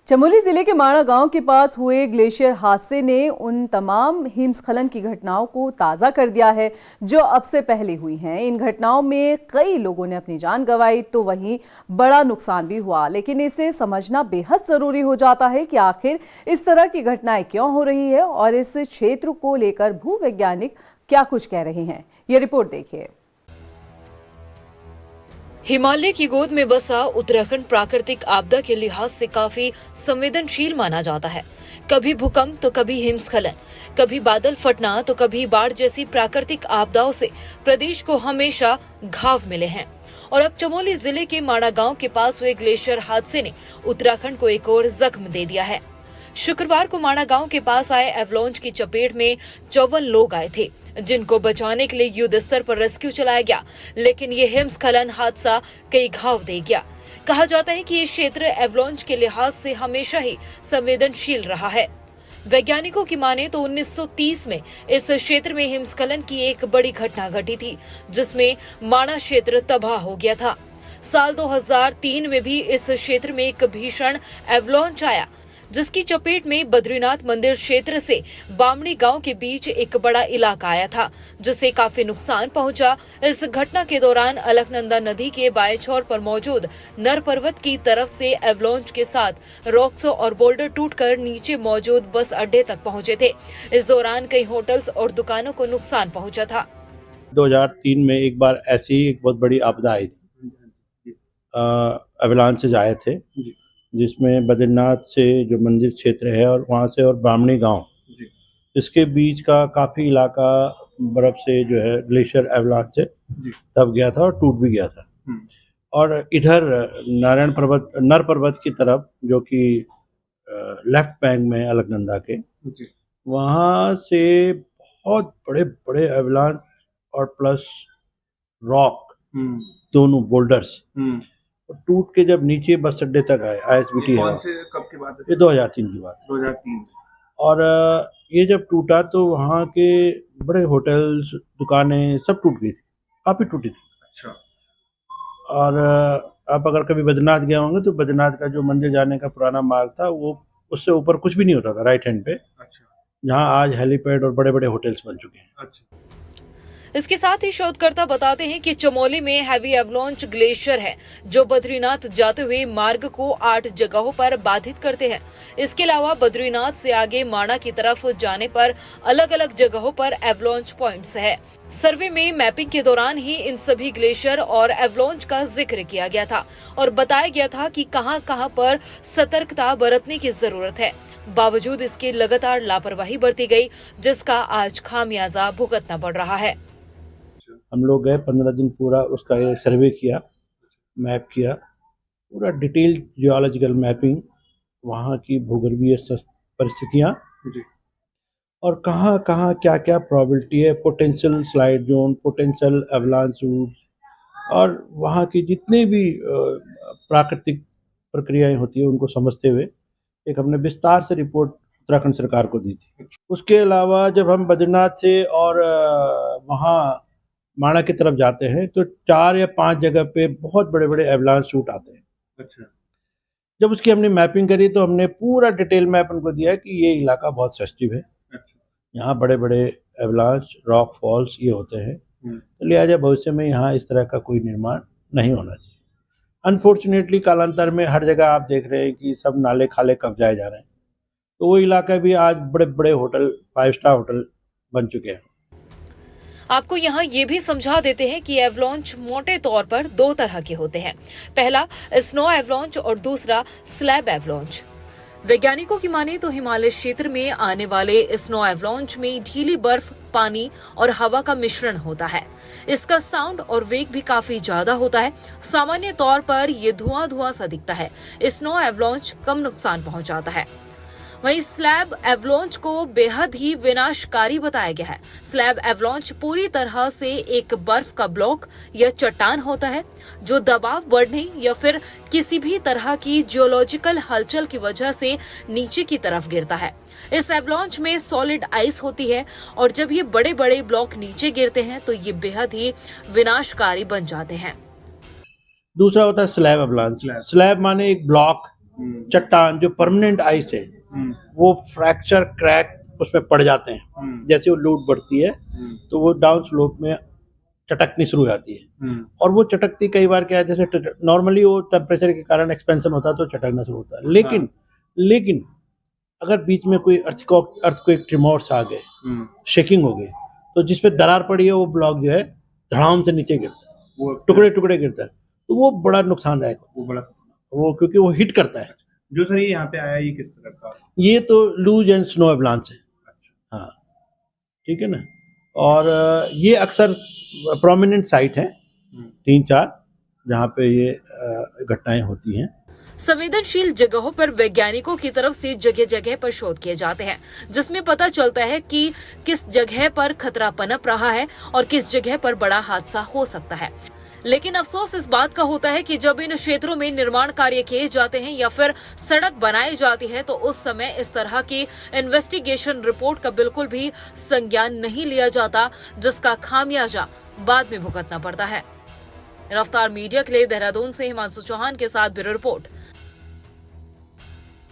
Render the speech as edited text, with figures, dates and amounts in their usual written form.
चमोली जिले के माणा गांव के पास हुए ग्लेशियर हादसे ने उन तमाम हिमस्खलन की घटनाओं को ताज़ा कर दिया है जो अब से पहले हुई हैं। इन घटनाओं में कई लोगों ने अपनी जान गंवाई तो वहीं बड़ा नुकसान भी हुआ, लेकिन इसे समझना बेहद ज़रूरी हो जाता है कि आखिर इस तरह की घटनाएं क्यों हो रही है और इस क्षेत्र को लेकर भूवैज्ञानिक क्या कुछ कह रहे हैं। ये रिपोर्ट देखिए। हिमालय की गोद में बसा उत्तराखंड प्राकृतिक आपदा के लिहाज से काफी संवेदनशील माना जाता है। कभी भूकंप तो कभी हिमस्खलन, कभी बादल फटना तो कभी बाढ़ जैसी प्राकृतिक आपदाओं से प्रदेश को हमेशा घाव मिले हैं। और अब चमोली जिले के माणा गांव के पास हुए ग्लेशियर हादसे ने उत्तराखंड को एक और जख्म दे दिया है। शुक्रवार को माणा गांव के पास आए एवलांच की चपेट में 54 लोग आए थे, जिनको बचाने के लिए युद्ध स्तर पर रेस्क्यू चलाया गया, लेकिन ये हिमस्खलन हादसा कई घाव दे गया। कहा जाता है कि ये क्षेत्र एवलांच के लिहाज से हमेशा ही संवेदनशील रहा है। वैज्ञानिकों की माने तो 1930 में इस क्षेत्र में हिमस्खलन की एक बड़ी घटना घटी थी, जिसमें माणा क्षेत्र तबाह हो गया था। साल 2003 में भी इस क्षेत्र में एक भीषण एवलांच आया, जिसकी चपेट में बद्रीनाथ मंदिर क्षेत्र से बामणी गांव के बीच एक बड़ा इलाका आया था, जिससे काफी नुकसान पहुंचा। इस घटना के दौरान अलकनंदा नदी के बाएं छोर पर मौजूद नर पर्वत की तरफ से एवलांच के साथ रॉक्स और बोल्डर टूटकर नीचे मौजूद बस अड्डे तक पहुंचे थे। इस दौरान कई होटल्स और दुकानों को नुकसान पहुंचा था। 2003 में एक बार ऐसी एक बहुत बड़ी आपदा आई थी, एवलांचेस आए थे, जिसमें बद्रीनाथ से जो मंदिर क्षेत्र है और वहाँ से और बामणी गांव, इसके बीच का काफ़ी इलाका बर्फ़ से जो है ग्लेशियर एवलांच से दब गया था और टूट भी गया था। और इधर नर पर्वत की तरफ, जो कि लेफ्ट बैंक में अलकनंदा के, वहाँ से बहुत बड़े बड़े एवलांच और प्लस रॉक, दोनों बोल्डर्स टूट के जब नीचे बस अड्डे तक आए, ISBT है। कब की बात है? ये 2003 की बात है। 2003। और ये जब टूटा तो वहाँ के बड़े होटल्स, दुकानें सब टूट गई थी, काफी टूटी थी। अच्छा। और आप अगर कभी बद्रीनाथ गए होंगे तो बद्रीनाथ का जो मंदिर जाने का पुराना मार्ग था, वो उससे ऊपर कुछ भी नहीं होता था, राइट हैंड पे। अच्छा। जहाँ आज हेलीपैड और बड़े बड़े होटल्स बन चुके हैं। अच्छा। इसके साथ ही शोधकर्ता बताते हैं कि चमोली में हैवी एवलांच ग्लेशियर है, जो बद्रीनाथ जाते हुए मार्ग को 8 जगहों पर बाधित करते हैं। इसके अलावा बद्रीनाथ से आगे माणा की तरफ जाने पर अलग अलग जगहों पर एवलांच पॉइंट्स है। सर्वे में मैपिंग के दौरान ही इन सभी ग्लेशियर और एवलांच का जिक्र किया गया था और बताया गया था कि कहां-कहां पर सतर्कता बरतने की जरूरत है। बावजूद इसके लगातार लापरवाही बरती गई, जिसका आज खामियाजा भुगतना पड़ रहा है। हम लोग गए, 15 दिन पूरा उसका सर्वे किया, मैप किया, पूरा डिटेल जियोलॉजिकल मैपिंग, वहाँ की भूगर्भीय परिस्थितियाँ और कहाँ कहाँ क्या क्या प्रोबेबिलिटी है, potential slide zone, potential avalanche routes, और वहाँ की जितने भी प्राकृतिक प्रक्रियाएं होती है उनको समझते हुए एक हमने विस्तार से रिपोर्ट उत्तराखंड सरकार को दी थी। उसके अलावा जब हम बद्रीनाथ से और वहाँ माणा की तरफ जाते हैं तो 4 या 5 जगह पे बहुत बड़े बड़े एवलांच शूट आते हैं। अच्छा। जब उसकी हमने मैपिंग करी तो हमने पूरा डिटेल मैप उनको दिया कि ये इलाका बहुत सेंसिटिव है। अच्छा। यहाँ बड़े बड़े एवलांच, रॉक फॉल्स ये होते हैं, तो लिहाजा भविष्य में यहाँ इस तरह का कोई निर्माण नहीं होना चाहिए। अनफॉर्चुनेटली कालांतर में हर जगह आप देख रहे हैं कि सब नाले खाले कब्जाए जा रहे हैं, तो वो इलाका भी आज बड़े बड़े होटल, 5 स्टार होटल बन चुके हैं। आपको यहाँ ये भी समझा देते हैं कि एवलांच मोटे तौर पर 2 तरह के होते हैं। पहला स्नो एवलांच और दूसरा स्लैब एवलांच। वैज्ञानिकों की माने तो हिमालय क्षेत्र में आने वाले स्नो एवलांच में ढीली बर्फ, पानी और हवा का मिश्रण होता है। इसका साउंड और वेग भी काफी ज्यादा होता है। सामान्य तौर पर ये धुआं सा दिखता है। स्नो एवलांच कम नुकसान पहुंचाता है। वहीं स्लैब एवलांच को बेहद ही विनाशकारी बताया गया है। स्लैब एवलांच पूरी तरह से एक बर्फ का ब्लॉक या चट्टान होता है, जो दबाव बढ़ने या फिर किसी भी तरह की जियोलॉजिकल हलचल की वजह से नीचे की तरफ गिरता है। इस एवलांच में सॉलिड आइस होती है और जब ये बड़े बड़े ब्लॉक नीचे गिरते हैं तो ये बेहद ही विनाशकारी बन जाते हैं। दूसरा होता है स्लैब एवलांच। स्लैब माने एक ब्लॉक चट्टान जो परमानेंट आइस है वो फ्रैक्चर क्रैक उसमें पड़ जाते हैं। जैसे वो लोड बढ़ती है तो वो डाउन स्लोप में चटकनी शुरू हो जाती है। और वो चटकती कई बार क्या है, जैसे नॉर्मली वो टेम्परेचर के कारण एक्सपेंशन होता है तो चटकना शुरू होता है, लेकिन अगर बीच में कोई अर्थक्वेक ट्रिमोर्स आ गए, शेकिंग हो गई, तो जिस पे दरार पड़ी है वो ब्लॉक जो है धड़ाम से नीचे गिरता है, वो टुकड़े टुकड़े गिरता है, तो वो बड़ा नुकसानदायक होता है। वो क्योंकि वो हिट करता है। जो सर ये यहाँ पे आया, ये किस तरह का? ये तो लूज एंड स्नो एवलांच है। हाँ, ठीक है ना। और ये अक्सर प्रोमिनेंट साइट है 3-4 जहाँ पे ये घटनाएं होती हैं। संवेदनशील जगहों पर वैज्ञानिकों की तरफ से जगह जगह पर शोध किए जाते हैं, जिसमें पता चलता है कि किस जगह पर खतरा पनप रहा है और किस जगह पर बड़ा हादसा हो सकता है। लेकिन अफसोस इस बात का होता है कि जब इन क्षेत्रों में निर्माण कार्य किए जाते हैं या फिर सड़क बनाई जाती है तो उस समय इस तरह की इन्वेस्टिगेशन रिपोर्ट का बिल्कुल भी संज्ञान नहीं लिया जाता, जिसका खामियाजा बाद में भुगतना पड़ता है। रफ्तार मीडिया के लिए देहरादून से हिमांशु चौहान के साथ ब्यूरो रिपोर्ट,